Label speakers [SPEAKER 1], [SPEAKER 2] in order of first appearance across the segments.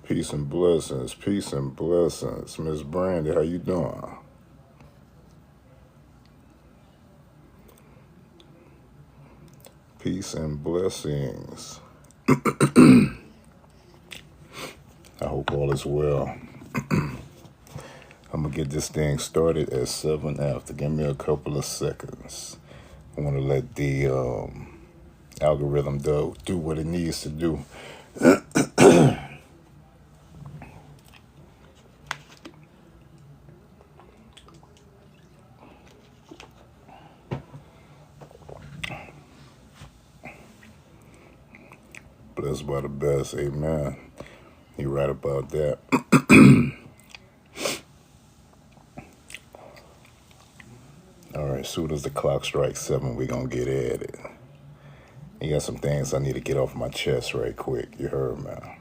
[SPEAKER 1] Peace and blessings. Peace and blessings. Miss Brandy, how you doing? Peace and blessings. I hope all is well. I'm going to get this thing started at 7 after. Give me a couple of seconds. I want to let the algorithm do what it needs to do. Blessed by the best. Amen. You're right about that. All right, soon as the clock strikes 7, we're going to get at it. You got some things I need to get off my chest right quick. You heard, man.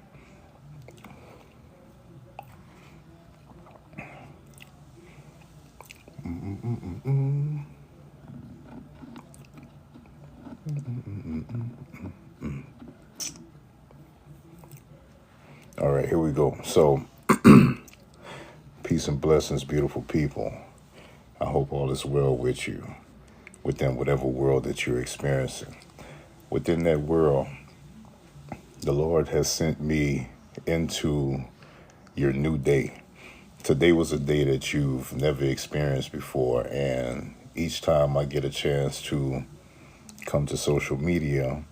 [SPEAKER 1] All right, here we go. So, peace and blessings, beautiful people. I hope all is well with you, within whatever world that you're experiencing. Within that world, the Lord has sent me into your new day. Today was a day that you've never experienced before, and each time I get a chance to come to social media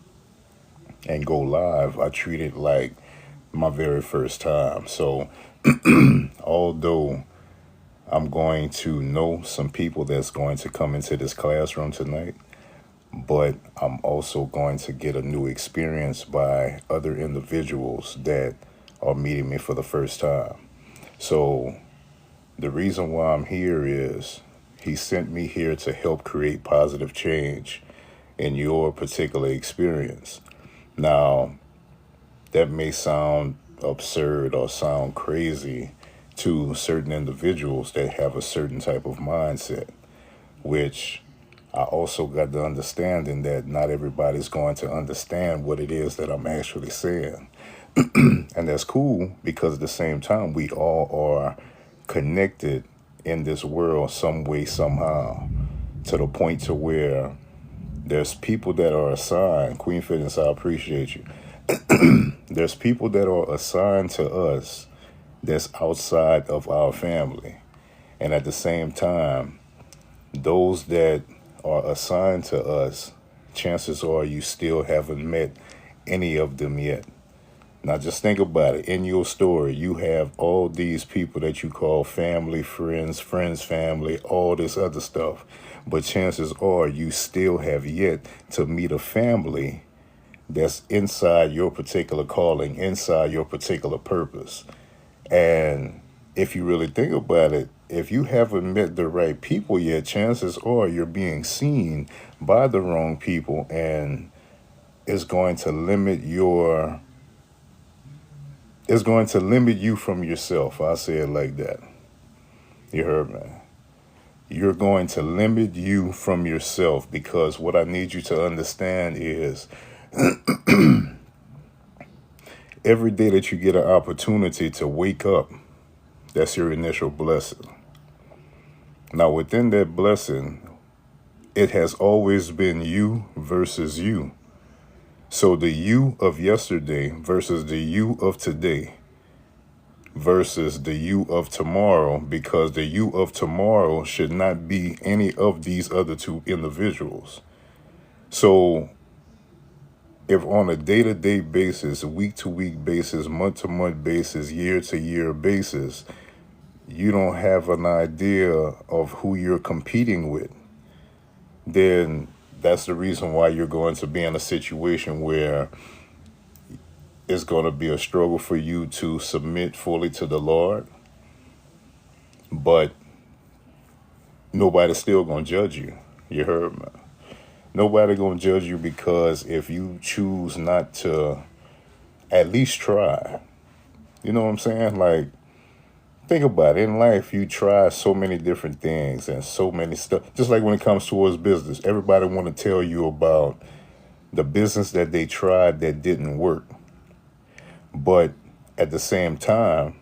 [SPEAKER 1] and go live, I treat it like my very first time. So although I'm going to know some people that's going to come into this classroom tonight, but I'm also going to get a new experience by other individuals that are meeting me for the first time. So the reason why I'm here is he sent me here to help create positive change in your particular experience. Now, that may sound absurd or sound crazy to certain individuals that have a certain type of mindset, which I also got the understanding that not everybody's going to understand what it is that I'm actually saying. And that's cool, because at the same time, we all are connected in this world some way, somehow, to the point to where there's people that are assigned. Queen Fitness, I appreciate you. There's people that are assigned to us that's outside of our family. And at the same time, those that are assigned to us, chances are you still haven't met any of them yet. Now just think about it. In your story, you have all these people that you call family, friends, family, all this other stuff. But chances are you still have yet to meet a family that's inside your particular calling, inside your particular purpose. And if you really think about it, if you haven't met the right people yet, chances are you're being seen by the wrong people, and it's going to limit you from yourself. I say it like that. You heard me? You're going to limit you from yourself, because what I need you to understand is every day that you get an opportunity to wake up, that's your initial blessing. Now, within that blessing, it has always been you versus you. So the you of yesterday versus the you of today versus the you of tomorrow, because the you of tomorrow should not be any of these other two individuals. So if on a day-to-day basis, week-to-week basis, month-to-month basis, year-to-year basis, you don't have an idea of who you're competing with, then that's the reason why you're going to be in a situation where it's going to be a struggle for you to submit fully to the Lord, but nobody's still going to judge you. You heard me? Nobody going to judge you, because if you choose not to at least try, you know what I'm saying? Like, think about it. In life, you try so many different things and so many stuff. Just like when it comes towards business, everybody want to tell you about the business that they tried that didn't work. But at the same time,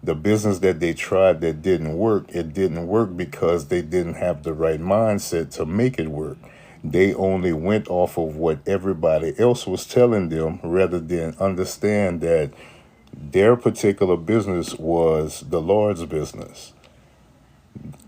[SPEAKER 1] the business that they tried that didn't work, it didn't work because they didn't have the right mindset to make it work. They only went off of what everybody else was telling them rather than understand that their particular business was the Lord's business.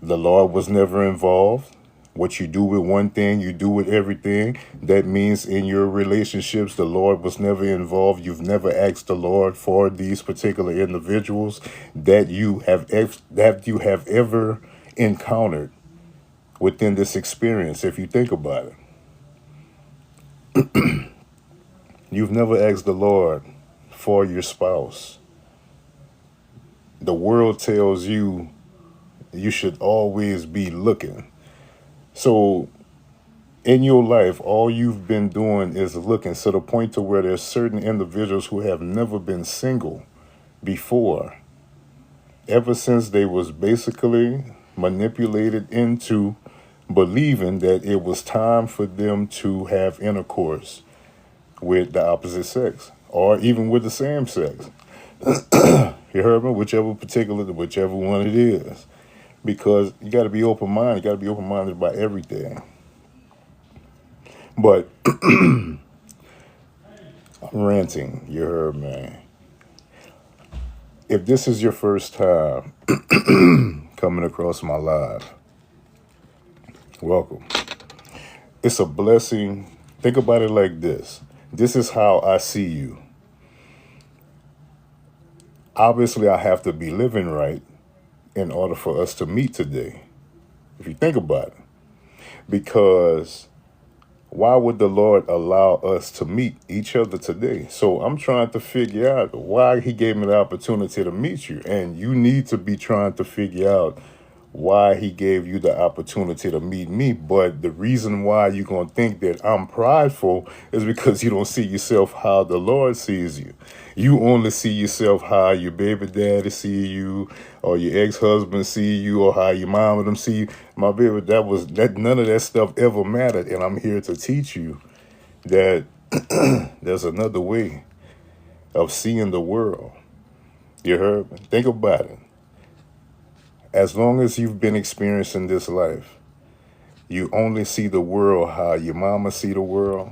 [SPEAKER 1] The Lord was never involved. What you do with one thing, you do with everything. That means in your relationships, the Lord was never involved. You've never asked the Lord for these particular individuals that you have ever encountered within this experience. If you think about it, you've never asked the Lord for your spouse. The world tells you you should always be looking. So in your life, all you've been doing is looking to the point to where there's certain individuals who have never been single before, ever since they was basically manipulated into believing that it was time for them to have intercourse with the opposite sex or even with the same sex. You heard me? Whichever one it is. Because you got to be open-minded. You got to be open-minded about everything. But I'm ranting. You heard me. If this is your first time coming across my live, welcome. It's a blessing. Think about it like this. This is how I see you. Obviously, I have to be living right in order for us to meet today, if you think about it. Because why would the Lord allow us to meet each other today? So I'm trying to figure out why he gave me the opportunity to meet you. And you need to be trying to figure out why he gave you the opportunity to meet me. But the reason why you're going to think that I'm prideful is because you don't see yourself how the Lord sees you. You only see yourself how your baby daddy see you, or your ex-husband see you, or how your mom and them see you. My baby, none of that stuff ever mattered. And I'm here to teach you that there's another way of seeing the world. You heard me? Think about it. As long as you've been experiencing this life, you only see the world how your mama see the world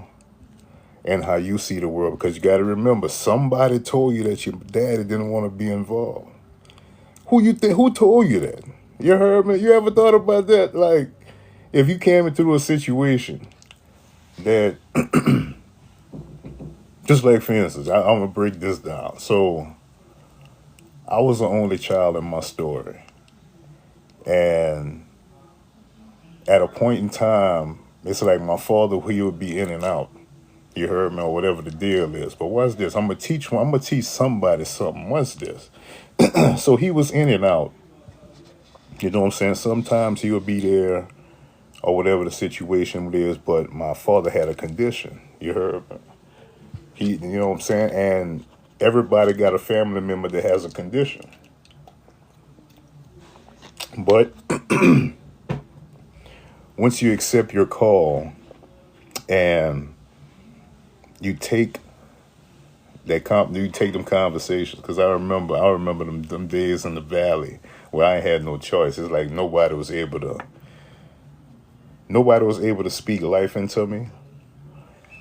[SPEAKER 1] and how you see the world. Because you got to remember, somebody told you that your daddy didn't want to be involved. Who told you that? You heard me? You ever thought about that? Like, if you came into a situation that, just like for instance, I'm going to break this down. So, I was the only child in my story. And at a point in time, it's like my father, he would be in and out. You heard me, or whatever the deal is. But what's this? I'm gonna teach somebody something. What's this? So he was in and out. You know what I'm saying? Sometimes he would be there, or whatever the situation is. But my father had a condition. You heard me? You know what I'm saying? And everybody got a family member that has a condition. But once you accept your call and you take them conversations, because I remember them days in the valley where I had no choice. It's like nobody was able to speak life into me.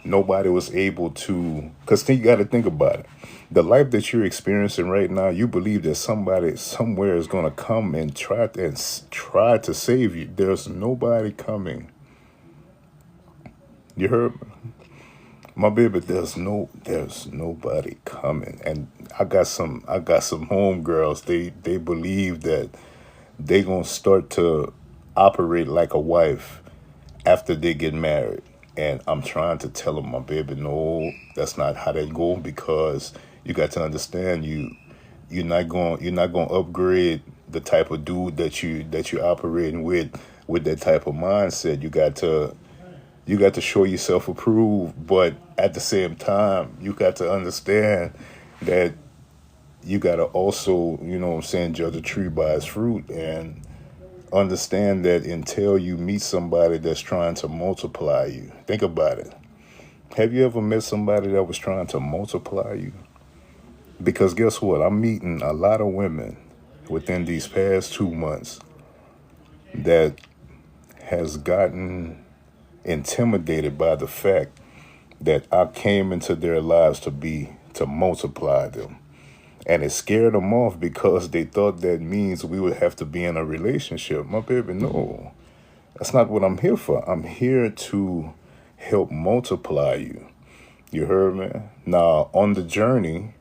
[SPEAKER 1] Nobody was able to, because you got to think about it. The life that you're experiencing right now, you believe that somebody somewhere is going to come and try to save you. There's nobody coming. You heard me? My baby, there's nobody coming. And I got some homegirls, they believe that they going to start to operate like a wife after they get married. And I'm trying to tell them, my baby, no, that's not how that go, because you got to understand you're not going to upgrade the type of dude that you're operating with that type of mindset. You got to show yourself approved, but at the same time, you got to understand that you got to also, you know what I'm saying, judge a tree by its fruit, and understand that until you meet somebody that's trying to multiply you. Think about it. Have you ever met somebody that was trying to multiply you? Because guess what? I'm meeting a lot of women within these past 2 months that has gotten intimidated by the fact that I came into their lives to multiply them. And it scared them off because they thought that means we would have to be in a relationship. My baby, no. That's not what I'm here for. I'm here to help multiply you. You heard me? Now, on the journey,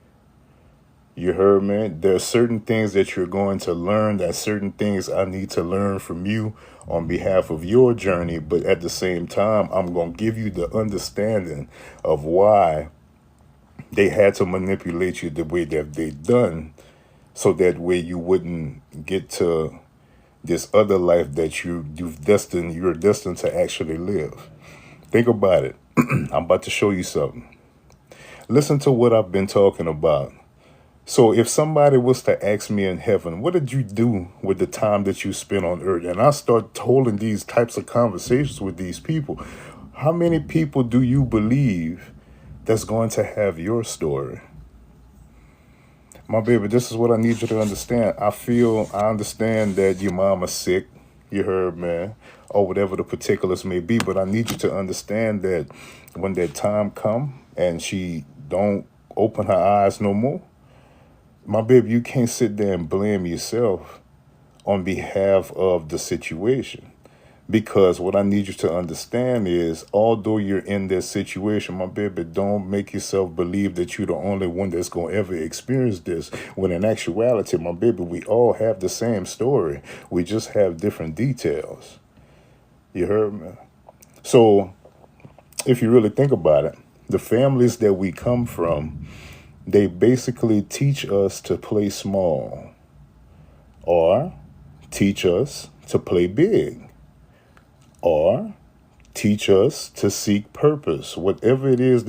[SPEAKER 1] you heard me? There are certain things that you're going to learn. There's certain things I need to learn from you on behalf of your journey. But at the same time, I'm going to give you the understanding of why they had to manipulate you the way that they done, so that way you wouldn't get to this other life that you're destined to actually live. Think about it. I'm about to show you something. Listen to what I've been talking about. So if somebody was to ask me in heaven, what did you do with the time that you spent on earth? And I start holding these types of conversations with these people. How many people do you believe that's going to have your story? My baby, this is what I need you to understand. I understand that your mama's sick, you heard, man, or whatever the particulars may be, but I need you to understand that when that time come and she don't open her eyes no more, my baby, you can't sit there and blame yourself on behalf of the situation. Because what I need you to understand is, although you're in this situation, my baby, don't make yourself believe that you're the only one that's going to ever experience this. When in actuality, my baby, we all have the same story. We just have different details. You heard me? So if you really think about it, the families that we come from, they basically teach us to play small or teach us to play big, or teach us to seek purpose. Whatever it is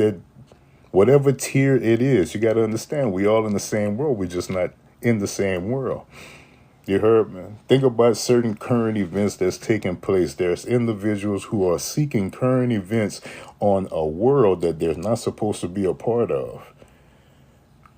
[SPEAKER 1] whatever tier it is, you got to understand, we all in the same world. We're just not in the same world. You heard me? Think about certain current events that's taking place. There's individuals who are seeking current events on a world that they're not supposed to be a part of.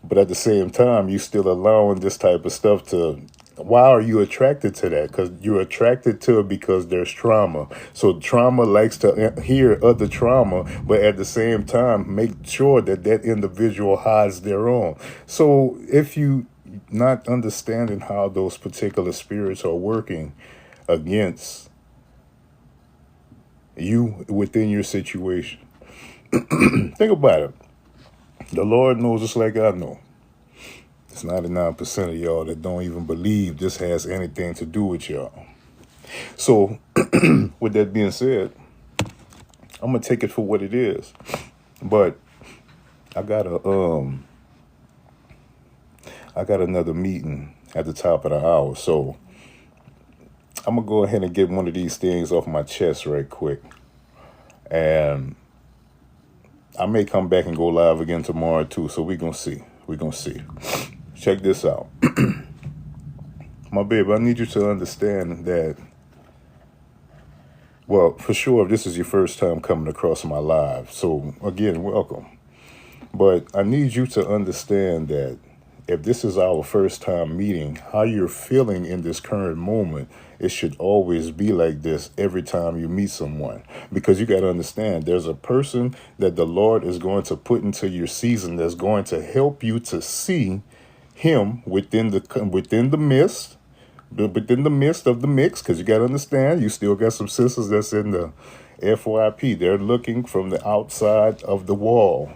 [SPEAKER 1] But at the same time, you still allowing this type of stuff to... Why are you attracted to that? Because you're attracted to it because there's trauma. So trauma likes to hear other trauma, but at the same time, make sure that that individual hides their own. So if you not understanding how those particular spirits are working against you within your situation, think about it. The Lord knows just like I know. It's 99% of y'all that don't even believe this has anything to do with y'all. So with that being said, I'm going to take it for what it is. But I got another meeting at the top of the hour. So I'm going to go ahead and get one of these things off my chest right quick. And I may come back and go live again tomorrow too. So we're going to see. We're going to see. Check this out. My babe, I need you to understand that, well, for sure, if this is your first time coming across my live, so again, welcome. But I need you to understand that if this is our first time meeting, how you're feeling in this current moment, it should always be like this every time you meet someone. Because you got to understand, there's a person that the Lord is going to put into your season that's going to help you to see him within the midst of the mix. Because you got to understand, you still got some sisters that's in the FYP. They're looking from the outside of the wall.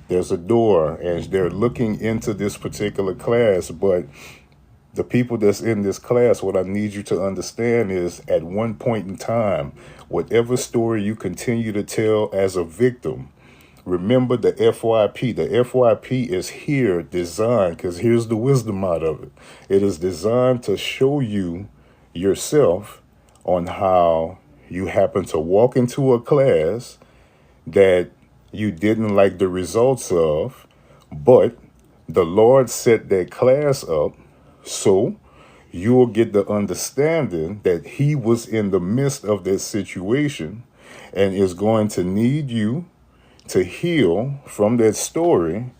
[SPEAKER 1] There's a door, and they're looking into this particular class. But the people that's in this class, what I need you to understand is, at one point in time, whatever story you continue to tell as a victim, remember the FYP. The FYP is here designed, because here's the wisdom out of it. It is designed to show you yourself on how you happen to walk into a class that you didn't like the results of, but the Lord set that class up so you'll get the understanding that he was in the midst of that situation and is going to need you to heal from that story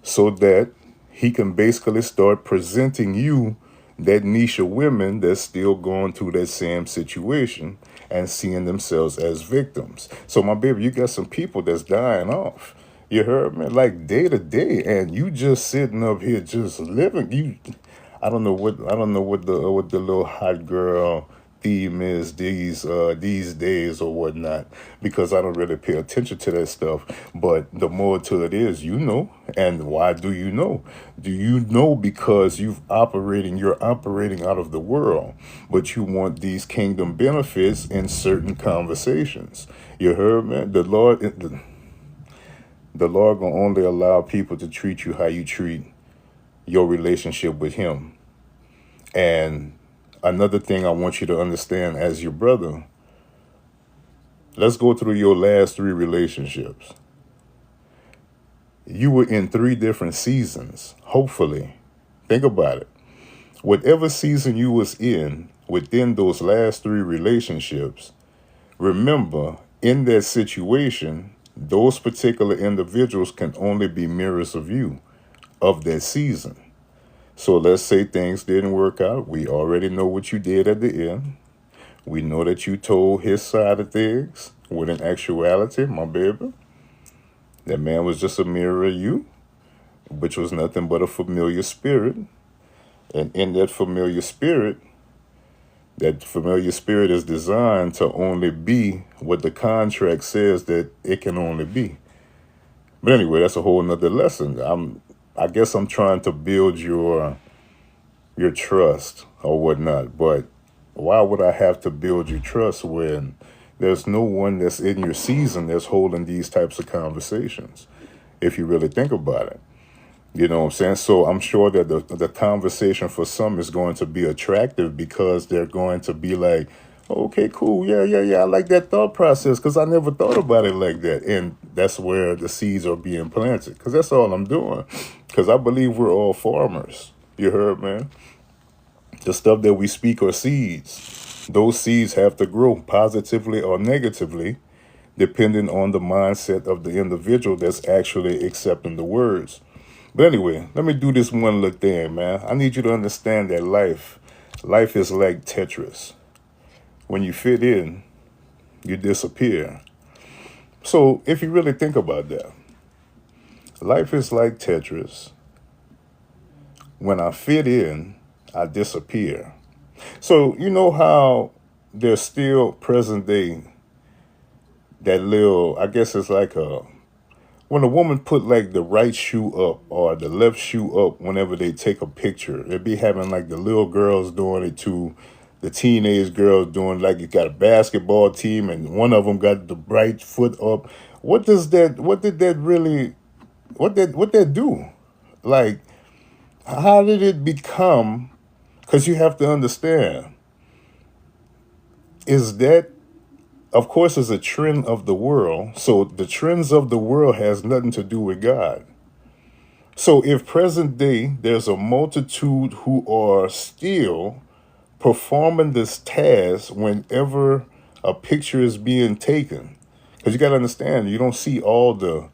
[SPEAKER 1] so that he can basically start presenting you that niche of women that's still going through that same situation and seeing themselves as victims. So my baby, you got some people that's dying off. You heard me? Like day to day, and you just sitting up here just living. I don't know what the little hot girl theme is these days or whatnot, because I don't really pay attention to that stuff. But the more to it is, and why do you know? Do you know because you're operating out of the world, but you want these kingdom benefits in certain conversations. You heard me? The Lord gonna only allow people to treat you how you treat your relationship with Him. And another thing I want you to understand as your brother, let's go through your last 3 relationships. You were in 3 different seasons, hopefully. Think about it. Whatever season you was in within those last 3 relationships, remember, in that situation, those particular individuals can only be mirrors of you, of that season. So let's say things didn't work out. We already know what you did at the end. We know that you told his side of things, when in actuality, my baby, that man was just a mirror of you, which was nothing but a familiar spirit. And in that familiar spirit is designed to only be what the contract says that it can only be. But anyway, that's a whole nother lesson. I guess I'm trying to build your trust or whatnot. But why would I have to build your trust when there's no one that's in your season that's holding these types of conversations, if you really think about it? You know what I'm saying? So I'm sure that the conversation for some is going to be attractive because they're going to be like, okay, cool. Yeah. I like that thought process because I never thought about it like that. And that's where the seeds are being planted, because that's all I'm doing. Because I believe we're all farmers. You heard, man? The stuff that we speak are seeds. Those seeds have to grow positively or negatively, depending on the mindset of the individual that's actually accepting the words. But anyway, let me do this one little thing, man. I need you to understand that life is like Tetris. When you fit in, you disappear. So if you really think about that, life is like Tetris. When I fit in, I disappear. So you know how there's still present day that little, I guess it's like when a woman put like the right shoe up or the left shoe up whenever they take a picture, it'd be having like the little girls doing it too, the teenage girls doing, like you got a basketball team and one of them got the right foot up. What did that do? Like, how did it become? Because you have to understand, of course, is a trend of the world. So the trends of the world has nothing to do with God. So if present day, there's a multitude who are still performing this task whenever a picture is being taken. Because you got to understand, you don't see all the,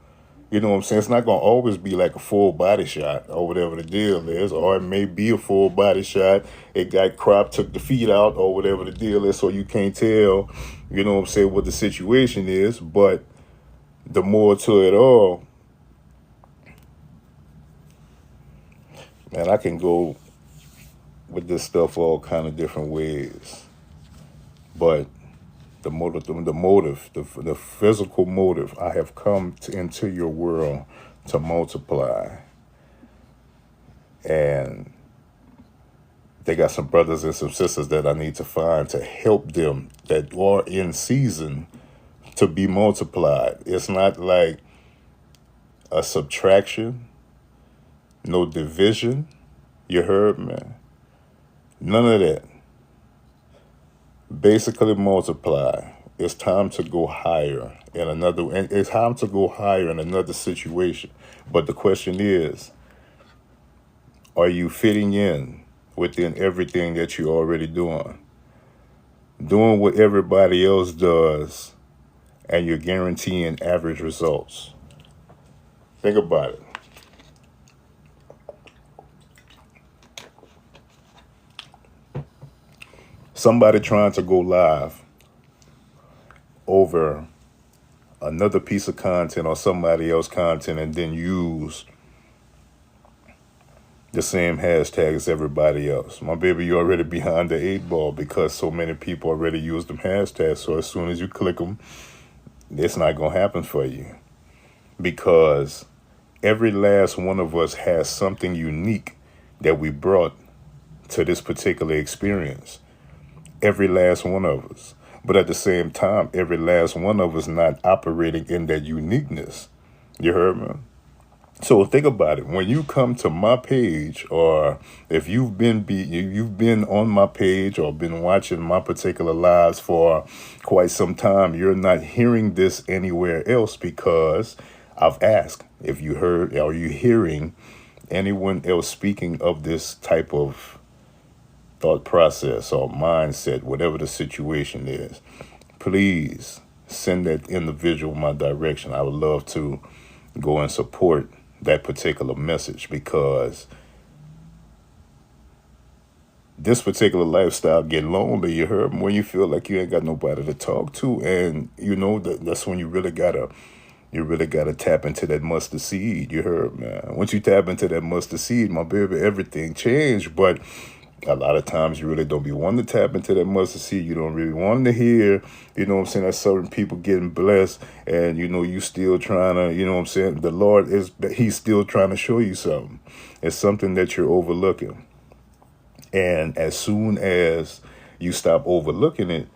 [SPEAKER 1] you know what I'm saying? It's not going to always be like a full body shot or whatever the deal is. Or it may be a full body shot. It got cropped, took the feet out or whatever the deal is. So you can't tell, you know what I'm saying, what the situation is. But the more to it all, man, I can go with this stuff all kind of different ways. But the physical motive, I have come into your world to multiply. And they got some brothers and some sisters that I need to find to help them that are in season to be multiplied. It's not like a subtraction, no division. You heard me? None of that. Basically multiply. It's time to go higher it's time to go higher in another situation. But the question is, are you fitting in within everything that you're already doing? Doing what everybody else does, and you're guaranteeing average results. Think about it. Somebody trying to go live over another piece of content or somebody else's content and then use the same hashtag as everybody else. My baby, you're already behind the 8 ball because so many people already use them hashtags. So as soon as you click them, it's not going to happen for you, because every last one of us has something unique that we brought to this particular experience. Every last one of us. But at the same time, every last one of us not operating in that uniqueness. You heard me? So think about it. When you come to my page, or if you've been on my page or been watching my particular lives for quite some time, you're not hearing this anywhere else, because I've asked if you heard, are you hearing anyone else speaking of this type of thought process or mindset, whatever the situation is. Please send that individual my direction. I would love to go and support that particular message, because this particular lifestyle get lonely. You heard me? When you feel like you ain't got nobody to talk to, and you know that's when you really gotta tap into that mustard seed. You heard, man. Once you tap into that mustard seed, my baby, everything changed. But a lot of times you really don't be wanting to tap into that mustard seed. You don't really want to hear, you know what I'm saying, that certain people getting blessed, and, you know, you still trying to, you know what I'm saying, the Lord he's still trying to show you something. It's something that you're overlooking. And as soon as you stop overlooking it,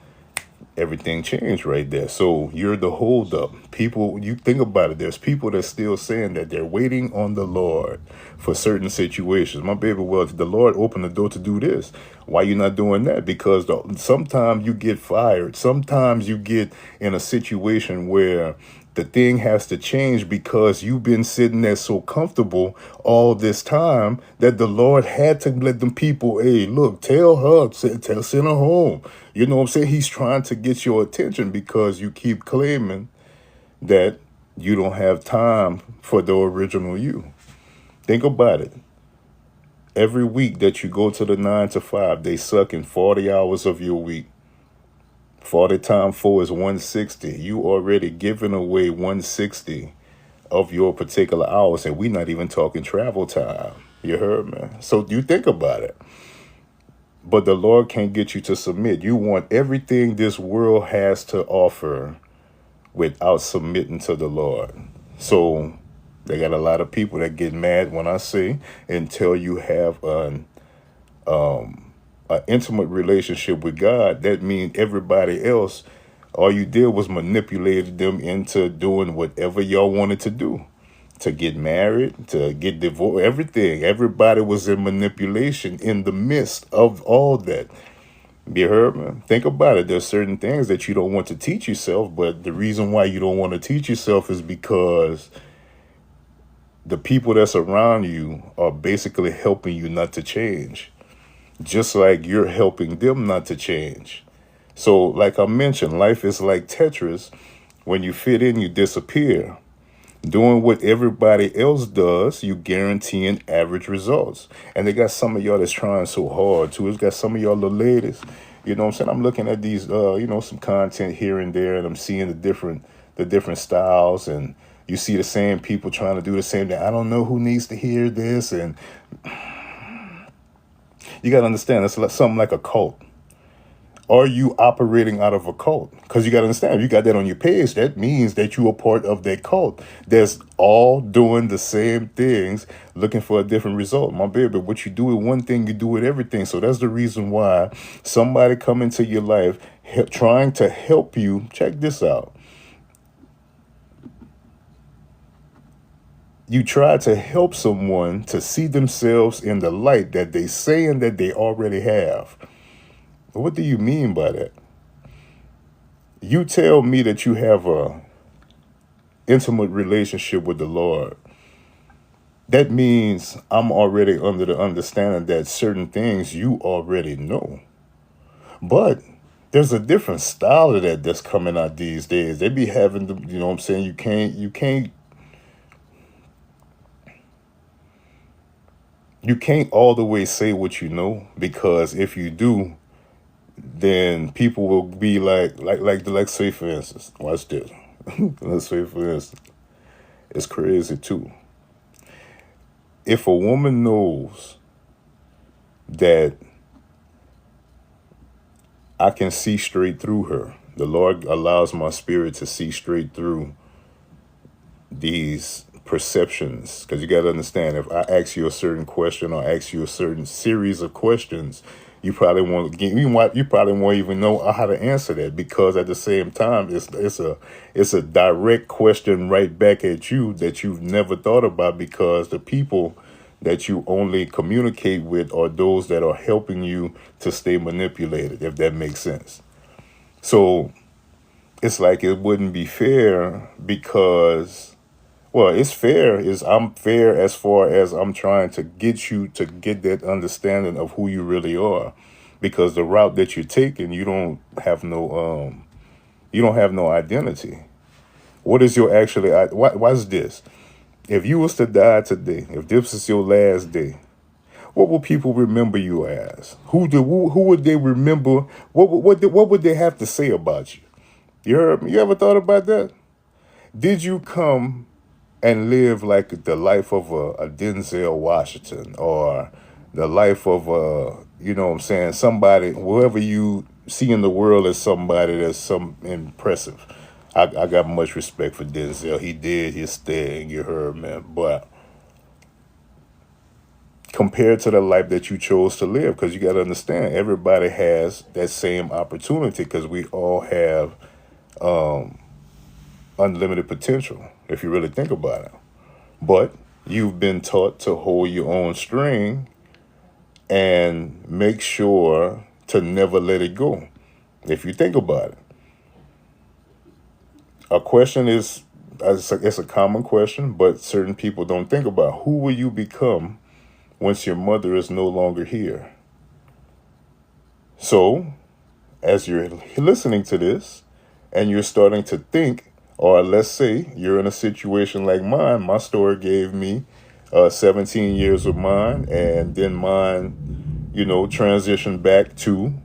[SPEAKER 1] everything changed right there. So you're the holdup. People, you think about it, there's people that's still saying that they're waiting on the Lord for certain situations. My baby, well, if the Lord opened the door to do this, why you not doing that? Because sometimes you get fired. Sometimes you get in a situation where the thing has to change because you've been sitting there so comfortable all this time that the Lord had to let them people, hey, look, tell her, send her home. You know what I'm saying? He's trying to get your attention because you keep claiming that you don't have time for the original you. Think about it. Every week that you go to the 9 to 5, they suck in 40 hours of your week. 40 times 4 is 160. You already giving away 160 of your particular hours, and we're not even talking travel time. You heard me? So you think about it. But the Lord can't get you to submit. You want everything this world has to offer without submitting to the Lord. So they got a lot of people that get mad when I say, until you have an intimate relationship with God, that means everybody else, all you did was manipulated them into doing whatever y'all wanted to do. To get married, to get divorced, everything. Everybody was in manipulation in the midst of all that. You heard me? Think about it. There's certain things that you don't want to teach yourself, but the reason why you don't want to teach yourself is because the people that's around you are basically helping you not to change. Just like you're helping them not to change. So, like I mentioned, life is like Tetris. When you fit in, you disappear. Doing what everybody else does, you guaranteeing average results. And they got some of y'all that's trying so hard too. It's got some of y'all little ladies. You know what I'm saying? I'm looking at these, some content here and there, and I'm seeing the different styles, and you see the same people trying to do the same thing. I don't know who needs to hear this, and you got to understand, it's like something like a cult. Are you operating out of a cult? Because you got to understand, if you got that on your page, that means that you are part of that cult. That's all doing the same things, looking for a different result. My baby, what you do with one thing, you do with everything. So that's the reason why somebody come into your life trying to help you. Check this out. You try to help someone to see themselves in the light that they saying that they already have. What do you mean by that? You tell me that you have a intimate relationship with the Lord. That means I'm already under the understanding that certain things you already know. But there's a different style of that's coming out these days. They be having the, you know what I'm saying? You can't all the way say what you know, because if you do, then people will be like say for instance, watch this. Let's say for instance, it's crazy too. If a woman knows that I can see straight through her, the Lord allows my spirit to see straight through these perceptions, because you got to understand, if I ask you a certain question or ask you a certain series of questions, you probably won't even know how to answer that, because at the same time it's a direct question right back at you that you've never thought about, because the people that you only communicate with are those that are helping you to stay manipulated, if that makes sense. So it's like it wouldn't be fair, because, well, it's fair. I'm fair as far as I'm trying to get you to get that understanding of who you really are, because the route that you're taking, you don't have no identity. What is your actually? What's this? If you was to die today, if this is your last day, what will people remember you as? Who would they remember? What would they have to say about you? You heard me? You ever thought about that? Did you come and live like the life of a Denzel Washington, or the life of you know what I'm saying, somebody, whoever you see in the world as somebody that's some impressive. I got much respect for Denzel. He did his thing, you heard, man. But compared to the life that you chose to live, because you got to understand, everybody has that same opportunity, because we all have unlimited potential, if you really think about it. But you've been taught to hold your own string and make sure to never let it go, if you think about it. A question is, it's a common question, but certain people don't think about, who will you become once your mother is no longer here? So, as you're listening to this and you're starting to think, or let's say you're in a situation like mine, my story gave me 17 years of mine, and then mine, transitioned back to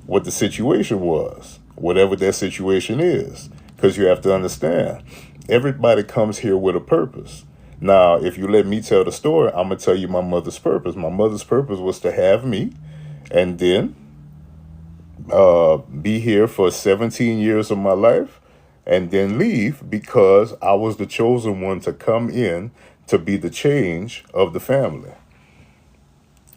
[SPEAKER 1] what the situation was, whatever that situation is. Because you have to understand, everybody comes here with a purpose. Now, if you let me tell the story, I'm going to tell you my mother's purpose. My mother's purpose was to have me and then be here for 17 years of my life and then leave, because I was the chosen one to come in to be the change of the family.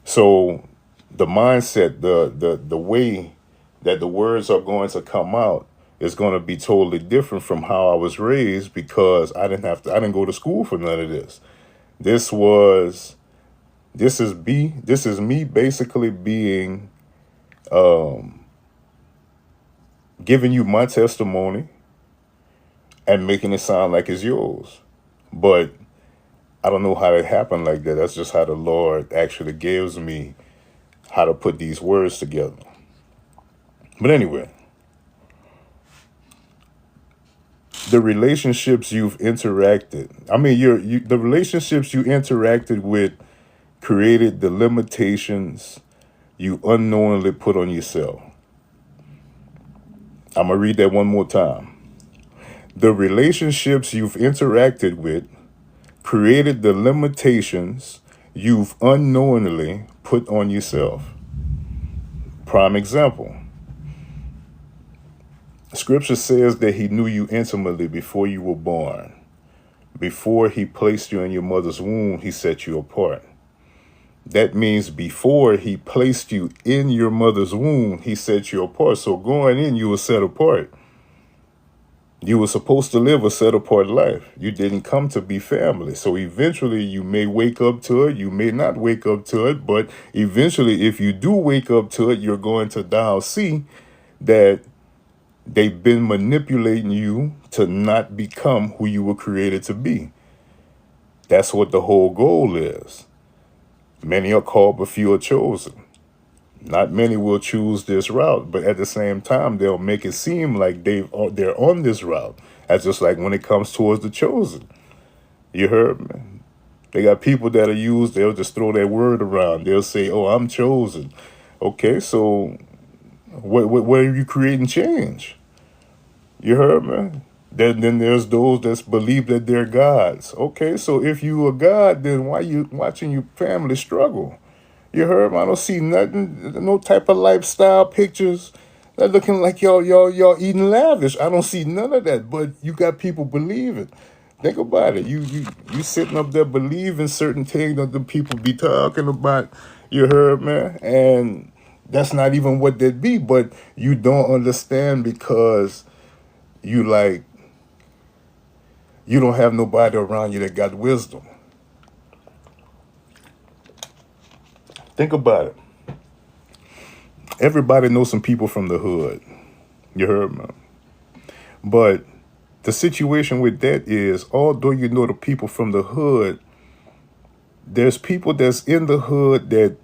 [SPEAKER 1] So the mindset, the way that the words are going to come out is going to be totally different from how I was raised, because I didn't go to school for none of this. This is me basically being, giving you my testimony and making it sound like it's yours. But I don't know how it happened like that. That's just how the Lord actually gives me how to put these words together. But anyway, the relationships you've interacted, the relationships you interacted with created the limitations you unknowingly put on yourself. I'm going to read that one more time. The relationships you've interacted with created the limitations you've unknowingly put on yourself. Prime example. Scripture says that he knew you intimately before you were born. Before he placed you in your mother's womb, he set you apart. That means before he placed you in your mother's womb, he set you apart. So going in, you were set apart. You were supposed to live a set apart life. You didn't come to be family. So eventually you may wake up to it. You may not wake up to it. But eventually, if you do wake up to it, you're going to now see that they've been manipulating you to not become who you were created to be. That's what the whole goal is. Many are called, but few are chosen. Not many will choose this route, but at the same time, they'll make it seem like they're on this route. That's just like when it comes towards the chosen. You heard me? They got people that they'll just throw that word around. They'll say, oh, I'm chosen. Okay, so What are you creating change? You heard me? Then there's those that believe that they're gods. Okay, so if you a god, then why you watching your family struggle? You heard me? I don't see nothing, no type of lifestyle pictures that looking like y'all eating lavish. I don't see none of that. But you got people believing. Think about it. You sitting up there believing certain things that the people be talking about. You heard me? And that's not even what that be. But you don't understand because you like you don't have nobody around you that got wisdom. Think about it. Everybody knows some people from the hood. You heard me? But the situation with that is, although you know the people from the hood, there's people that's in the hood that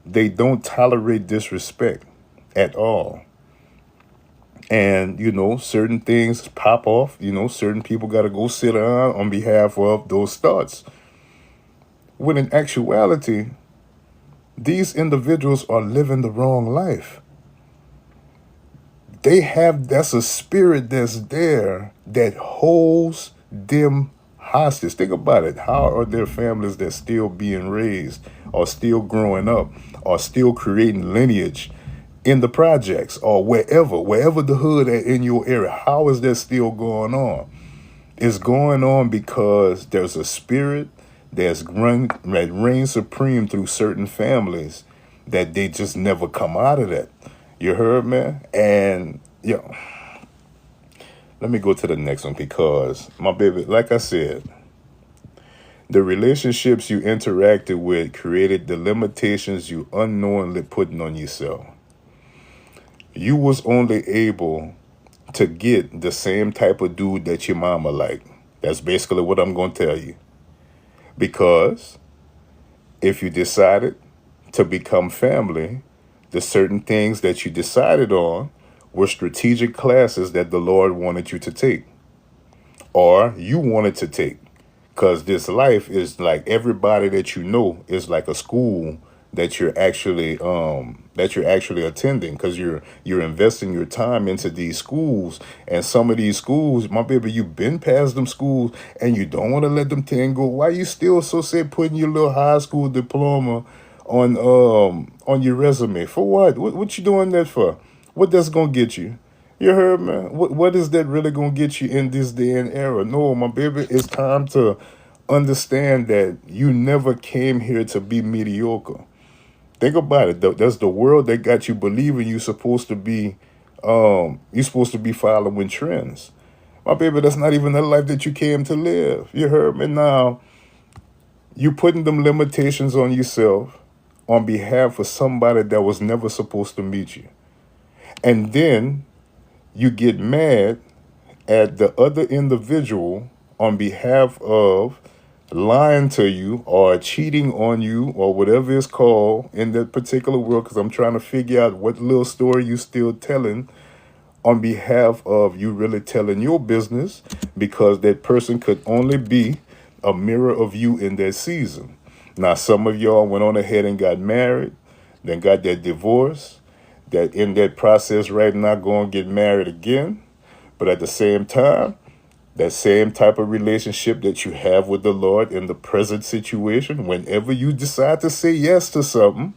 [SPEAKER 1] they don't tolerate disrespect at all. And, certain things pop off. Certain people got to go sit down on behalf of those thoughts. When in actuality, these individuals are living the wrong life. That's a spirit that's there that holds them hostage. Think about it. How are there families that still being raised or still growing up or still creating lineage in the projects or wherever the hood are in your area? How is that still going on? It's going on because there's a spirit that reigns supreme through certain families that they just never come out of that. You heard me? And let me go to the next one because my baby, like I said, the relationships you interacted with created the limitations you unknowingly putting on yourself. You was only able to get the same type of dude that your mama like. That's basically what I'm going to tell you. Because if you decided to become family, the certain things that you decided on were strategic classes that the Lord wanted you to take or you wanted to take. Because this life is like everybody that you know is like a school that you're actually attending because you're investing your time into these schools. And some of these schools, my baby, you've been past them schools and you don't want to let them thing go. Why you still so say putting your little high school diploma on your resume? For what you doing that for? What that's gonna get you? You heard me? What is that really gonna get you in this day and era? No, my baby, it's time to understand that you never came here to be mediocre. Think about it. That's the world that got you believing you're supposed to be following trends. My baby, that's not even the life that you came to live. You heard me? Now, you putting them limitations on yourself on behalf of somebody that was never supposed to meet you. And then you get mad at the other individual on behalf of lying to you or cheating on you or whatever it's called in that particular world, because I'm trying to figure out what little story you still telling on behalf of you really telling your business, because that person could only be a mirror of you in that season. Now, some of y'all went on ahead and got married, then got that divorce, that in that process right now going to get married again. But at the same time, that same type of relationship that you have with the Lord in the present situation, whenever you decide to say yes to something,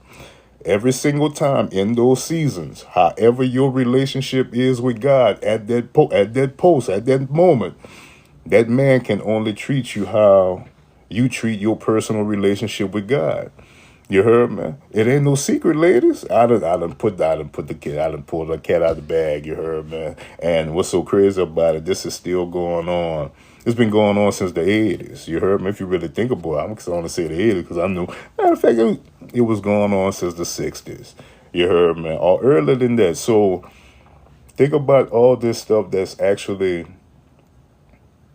[SPEAKER 1] every single time in those seasons, however your relationship is with God at that moment, that man can only treat you how you treat your personal relationship with God. You heard me? It ain't no secret, ladies. I done pulled the cat out of the bag. You heard me? And what's so crazy about it? This is still going on. It's been going on since the 80s. You heard me? If you really think about it, I'm going to say the 80s because I know. Matter of fact, it was going on since the 60s. You heard me? Or earlier than that. So think about all this stuff that's actually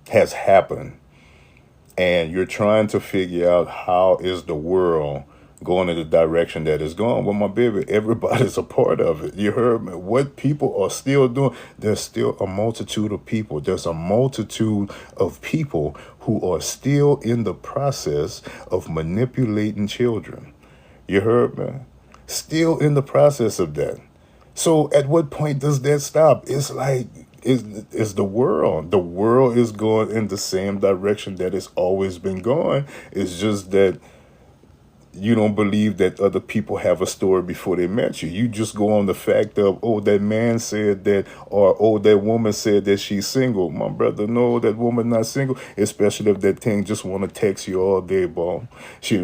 [SPEAKER 1] has happened, and you're trying to figure out how is the world going in the direction that it's going. Well, my baby, everybody's a part of it. You heard me? What people are still doing, there's still a multitude of people. There's a multitude of people who are still in the process of manipulating children. You heard me? Still in the process of that. So at what point does that stop? It's like it's the world. The world is going in the same direction that it's always been going. It's just that you don't believe that other people have a story before they met you. You just go on the fact of, oh, that man said that, or oh, that woman said that she's single. My brother, no, that woman not single. Especially if that thing just want to text you all day, bro. She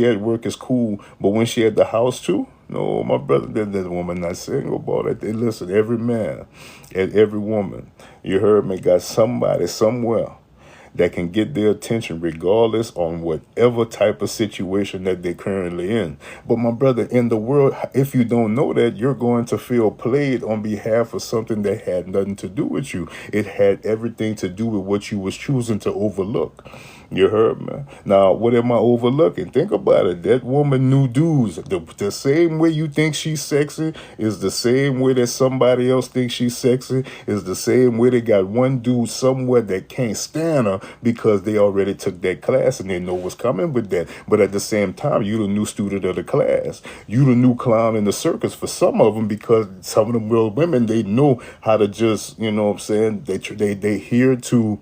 [SPEAKER 1] at work is cool, but when she at the house too, no, my brother, that woman not single, boy. Listen, every man and every woman, you heard me, got somebody somewhere that can get their attention regardless on whatever type of situation that they're currently in. But my brother, in the world, if you don't know that, you're going to feel played on behalf of something that had nothing to do with you. It had everything to do with what you was choosing to overlook. You heard me? Now, what am I overlooking? Think about it. That woman knew dudes. The same way you think she's sexy is the same way that somebody else thinks she's sexy, is the same way they got one dude somewhere that can't stand her because they already took that class and they know what's coming with that. But at the same time, you the new student of the class. You the new clown in the circus for some of them, because some of them real women, they know how to just, you know what I'm saying? They here to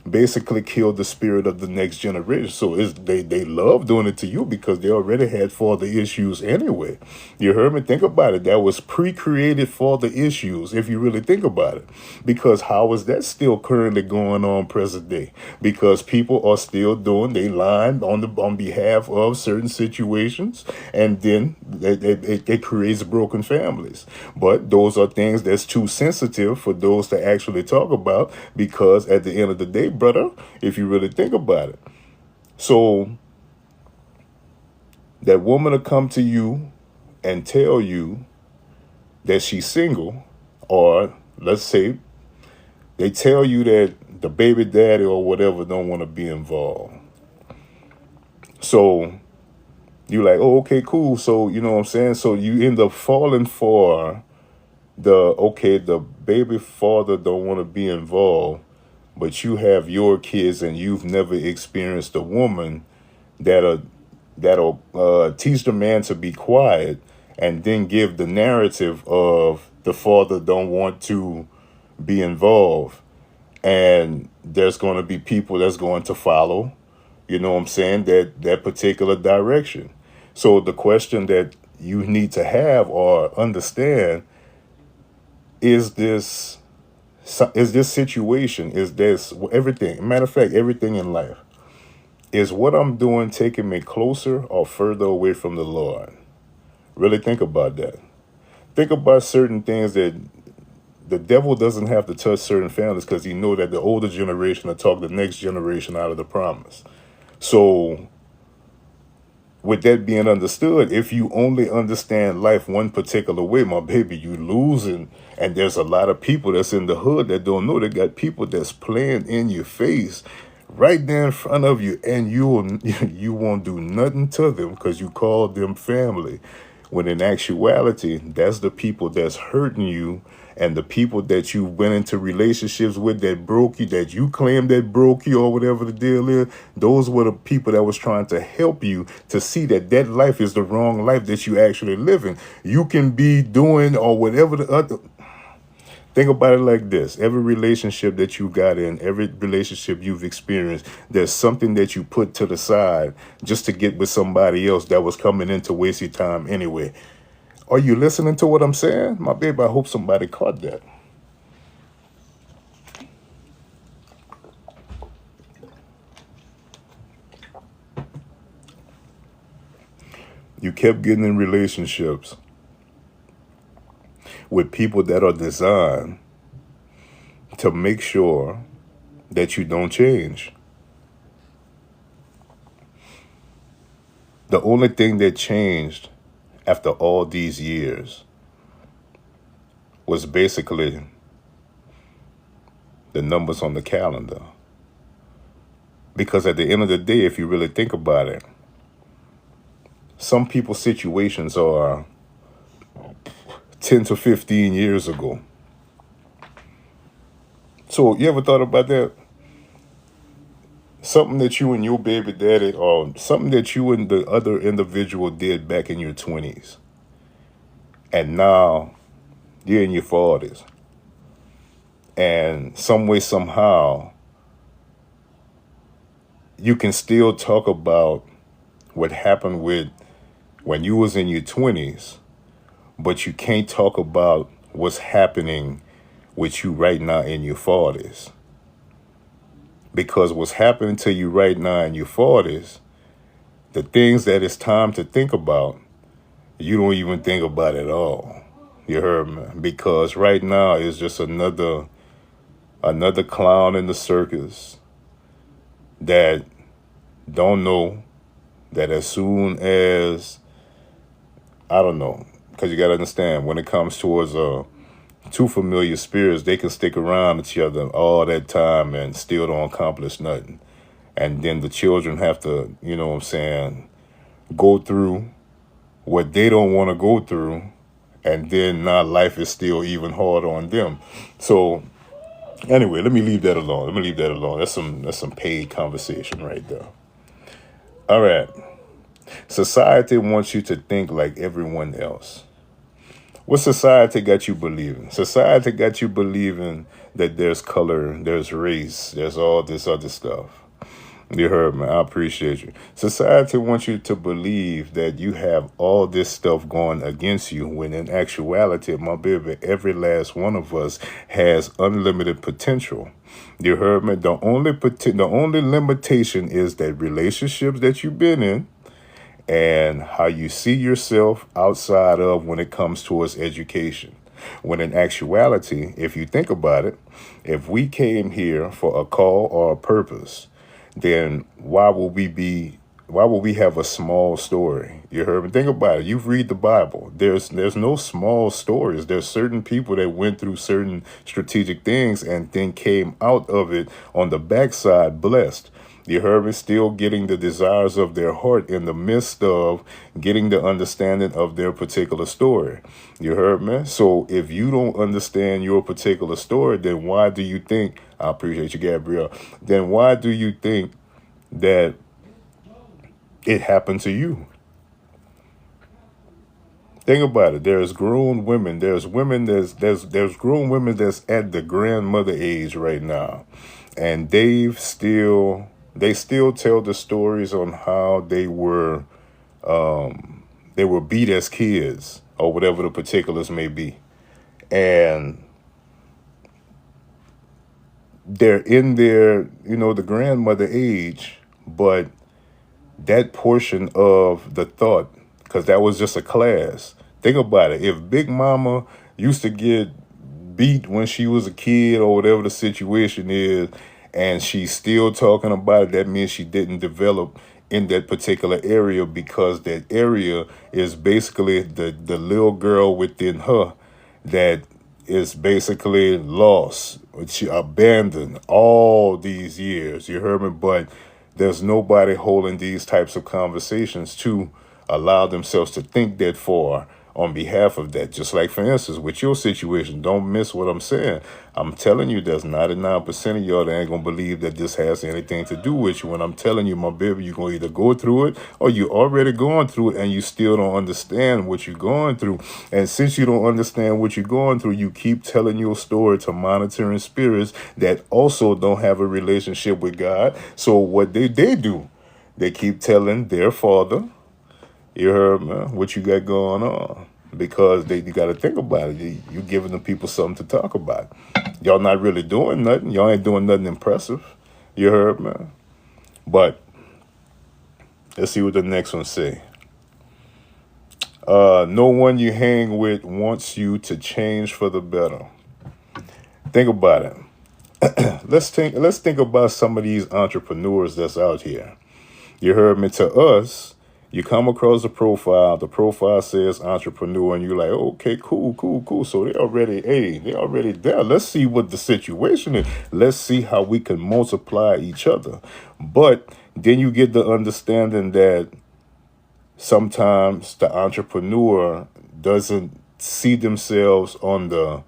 [SPEAKER 1] basically kill the spirit of the next generation. So they love doing it to you because they already had father issues anyway. You heard me? Think about it. That was pre-created father issues, if you really think about it. Because how is that still currently going on present day? Because people are still doing, they lying on behalf of certain situations, and then it creates broken families. But those are things that's too sensitive for those to actually talk about, because at the end of the day, brother, if you really think about it. So that woman will come to you and tell you that she's single, or let's say they tell you that the baby daddy or whatever don't want to be involved. So you're like, oh, okay, cool. So, you know what I'm saying? So you end up falling for the baby father don't want to be involved, but you have your kids and you've never experienced a woman that'll teach the man to be quiet, and then give the narrative of the father don't want to be involved, and there's going to be people that's going to follow, you know what I'm saying, that particular direction. So the question that you need to have or understand is this situation, is this everything, matter of fact, everything in life, is what I'm doing taking me closer or further away from the Lord? Really think about that. Think about certain things that the devil doesn't have to touch certain families, because he know that the older generation will talk the next generation out of the promise. So with that being understood, if you only understand life one particular way, my baby, you losing. And there's a lot of people that's in the hood that don't know. They got people that's playing in your face right there in front of you, and you won't do nothing to them because you call them family. When in actuality, that's the people that's hurting you, and the people that you went into relationships with that broke you, that you claim that broke you or whatever the deal is, those were the people that was trying to help you to see that that life is the wrong life that you actually living. You can be doing or whatever the other. Think about it like this. Every relationship that you got in, every relationship you've experienced, there's something that you put to the side just to get with somebody else that was coming in to waste your time anyway. Are you listening to what I'm saying? My baby, I hope somebody caught that. You kept getting in relationships with people that are designed to make sure that you don't change. The only thing that changed after all these years was basically the numbers on the calendar. Because at the end of the day, if you really think about it, some people's situations are 10 to 15 years ago. So you ever thought about that? Something that you and your baby daddy, or something that you and the other individual did back in your 20s. And now You're in your 40s. And some way, somehow, you can still talk about what happened with when you was in your 20s, but you can't talk about what's happening with you right now in your 40s. Because what's happening to you right now in your 40s, the things that it's time to think about, you don't even think about at all. You heard me? Because right now is just another clown in the circus that don't know that as soon as, I don't know, because you got to understand, when it comes towards two familiar spirits, they can stick around each other all that time and still don't accomplish nothing. And then the children have to, you know what I'm saying, go through what they don't want to go through. And then now life is still even harder on them. So anyway, let me leave that alone. That's some paid conversation right there. All right. Society wants you to think like everyone else. What society got you believing? Society got you believing that there's color, there's race, there's all this other stuff. You heard me. I appreciate you. Society wants you to believe that you have all this stuff going against you, when in actuality, my baby, every last one of us has unlimited potential. You heard me? The only limitation is that relationships that you've been in and how you see yourself outside of when it comes towards education. When in actuality, if you think about it, if we came here for a call or a purpose, then why would we have a small story? You heard me? Think about it. You've read the Bible. There's no small stories. There's certain people that went through certain strategic things and then came out of it on the backside blessed. You heard me? Still getting the desires of their heart in the midst of getting the understanding of their particular story. You heard me? So if you don't understand your particular story, then why do you think, I appreciate you, Gabrielle, then why do you think that it happened to you? Think about it. There's grown women. There's grown women that's at the grandmother age right now, and they still tell the stories on how they were beat as kids or whatever the particulars may be, and they're in their, the grandmother age, but that portion of the thought, because that was just a class. Think about it. If Big Mama used to get beat when she was a kid or whatever the situation is, and she's still talking about it, that means she didn't develop in that particular area, because that area is basically the little girl within her that is basically lost. She abandoned all these years. You heard me? But there's nobody holding these types of conversations to allow themselves to think that far on behalf of that. Just like, for instance, with your situation, don't miss what I'm saying. I'm telling you, there's 99% of y'all that ain't going to believe that this has anything to do with you. When I'm telling you, my baby, you're going to either go through it or you already going through it and you still don't understand what you're going through. And since you don't understand what you're going through, you keep telling your story to monitoring spirits that also don't have a relationship with God. So what they do, they keep telling their father, you heard me, what you got going on, because you got to think about it. You giving the people something to talk about. Y'all not really doing nothing. Y'all ain't doing nothing impressive. You heard me? But let's see what the next one say. No one you hang with wants you to change for the better. Think about it. Let's think about some of these entrepreneurs that's out here. You heard me? To us, you come across the profile says entrepreneur, and you're like, okay, cool. So they already there. Let's see what the situation is. Let's see how we can multiply each other. But then you get the understanding that sometimes the entrepreneur doesn't see themselves on the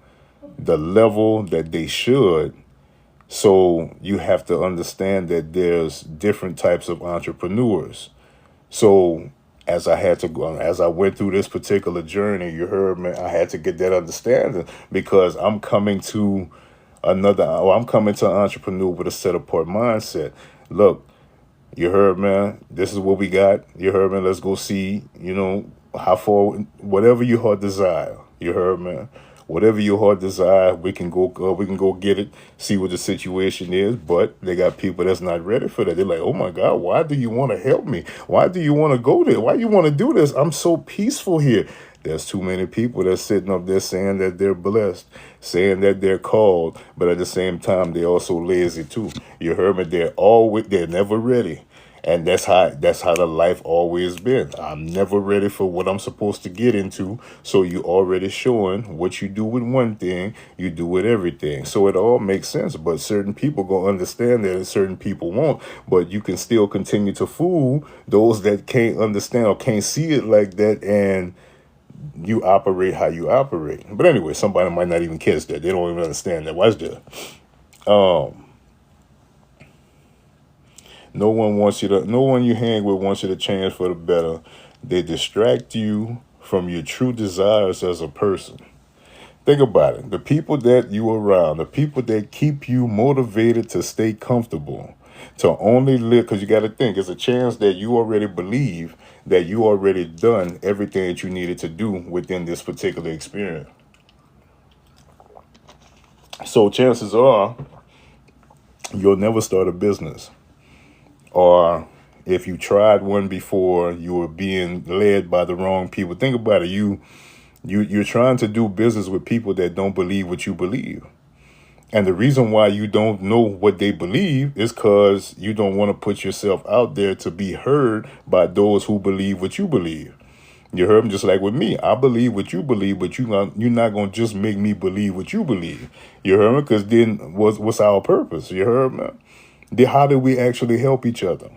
[SPEAKER 1] level that they should. So you have to understand that there's different types of entrepreneurs. So as I had to go, as I went through this particular journey, you heard me, I had to get that understanding because I'm coming to I'm coming to an entrepreneur with a set apart mindset. Look, you heard, man, this is what we got. You heard, man, let's go see, how far, whatever your heart desire. You heard, man. Whatever your heart desire, we can go get it, see what the situation is. But they got people that's not ready for that. They're like, oh my God, why do you want to help me? Why do you want to go there? Why you want to do this? I'm so peaceful here. There's too many people that's sitting up there saying that they're blessed, saying that they're called, but at the same time, they're also lazy too. You heard me? They're never ready. And that's how the life always been. I'm never ready for what I'm supposed to get into. So you already showing what you do with one thing, you do with everything. So it all makes sense. But certain people gonna understand that and certain people won't. But you can still continue to fool those that can't understand or can't see it like that, and you operate how you operate. But anyway, somebody might not even catch that. They don't even understand that. Watch that. No one you hang with wants you to change for the better. They distract you from your true desires as a person. Think about it. The people that you around, the people that keep you motivated to stay comfortable, to only live, because you got to think, it's a chance that you already believe that you already done everything that you needed to do within this particular experience. So chances are you'll never start a business. Or if you tried one before, you were being led by the wrong people. Think about it. You're trying to do business with people that don't believe what you believe. And the reason why you don't know what they believe is because you don't want to put yourself out there to be heard by those who believe what you believe. You heard me? Just like with me. I believe what you believe, but you're not going to just make me believe what you believe. You heard me? Because then what's our purpose? You heard me? How do we actually help each other?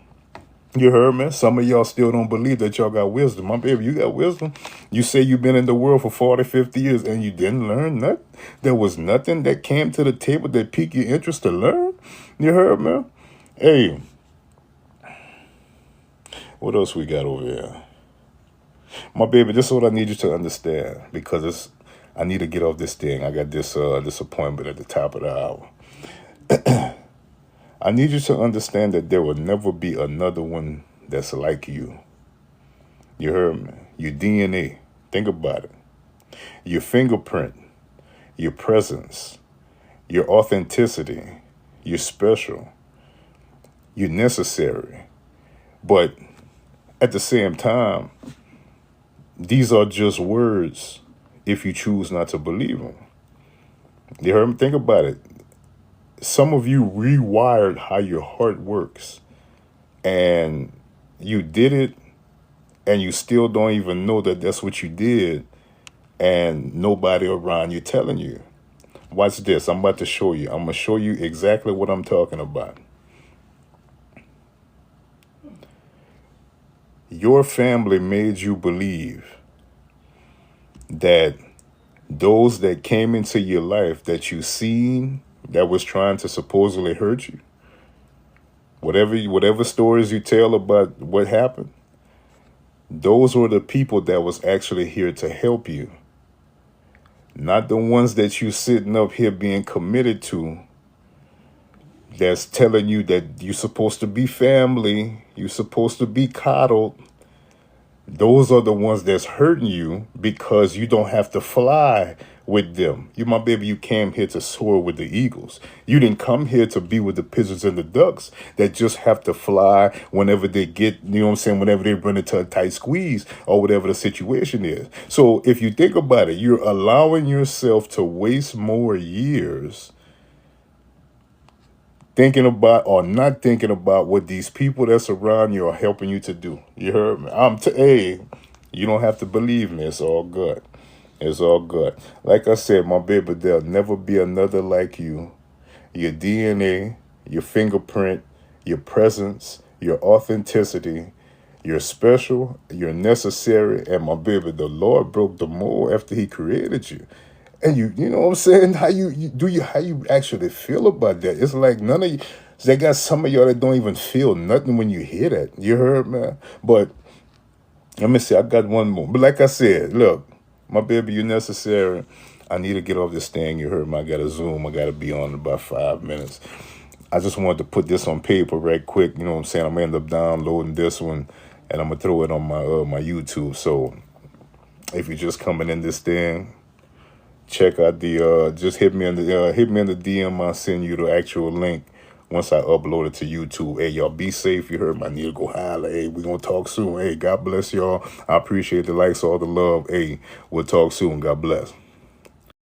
[SPEAKER 1] You heard me? Some of y'all still don't believe that y'all got wisdom. My baby, you got wisdom. You say you've been in the world for 40, 50 years and you didn't learn nothing. There was nothing that came to the table that piqued your interest to learn. You heard me? Hey, what else we got over here? My baby, this is what I need you to understand because I need to get off this thing. I got this appointment at the top of the hour. I need you to understand that there will never be another one that's like you. You heard me? Your DNA. Think about it. Your fingerprint, your presence, your authenticity, you're special, you're necessary. But at the same time, these are just words if you choose not to believe them. You heard me? Think about it. Some of you rewired how your heart works, and you did it, and you still don't even know that that's what you did, and nobody around you telling you. Watch this. I'm about to show you. I'm going to show you exactly what I'm talking about. Your family made you believe that those that came into your life that you seen that was trying to supposedly hurt you, whatever stories you tell about what happened, those were the people that was actually here to help you. Not the ones that you sitting up here being committed to, that's telling you that you're supposed to be family, you're supposed to be coddled. Those are the ones that's hurting you because you don't have to fly with them. My baby, you came here to soar with the eagles. You didn't come here to be with the pigeons and the ducks that just have to fly whenever they get, whenever they run into a tight squeeze or whatever the situation is. So if you think about it, you're allowing yourself to waste more years thinking about or not thinking about what these people that's around you are helping you to do. You heard me? Hey, you don't have to believe me. It's all good. It's all good. Like I said, my baby, there'll never be another like you. Your DNA, your fingerprint, your presence, your authenticity, you're special, you're necessary, and my baby, the Lord broke the mold after he created you. And you know what I'm saying? How you actually feel about that? It's like none of you. They got some of y'all that don't even feel nothing when you hear that. You heard, man? But Let me see. I got one more. But like I said, look, my baby, you're necessary. I need to get off this thing. You heard me. I got to Zoom. I got to be on in about 5 minutes. I just wanted to put this on paper right quick. You know what I'm saying? I'm going to end up downloading this one, and I'm going to throw it on my YouTube. So if you're just coming in this thing, check out the just hit me in the DM. I'll send you the actual link once I upload it to YouTube. Hey, y'all, be safe. You heard me. I need to go holler. Hey, we're gonna talk soon. Hey, God bless y'all. I appreciate the likes, all the love. Hey, we'll talk soon. God bless.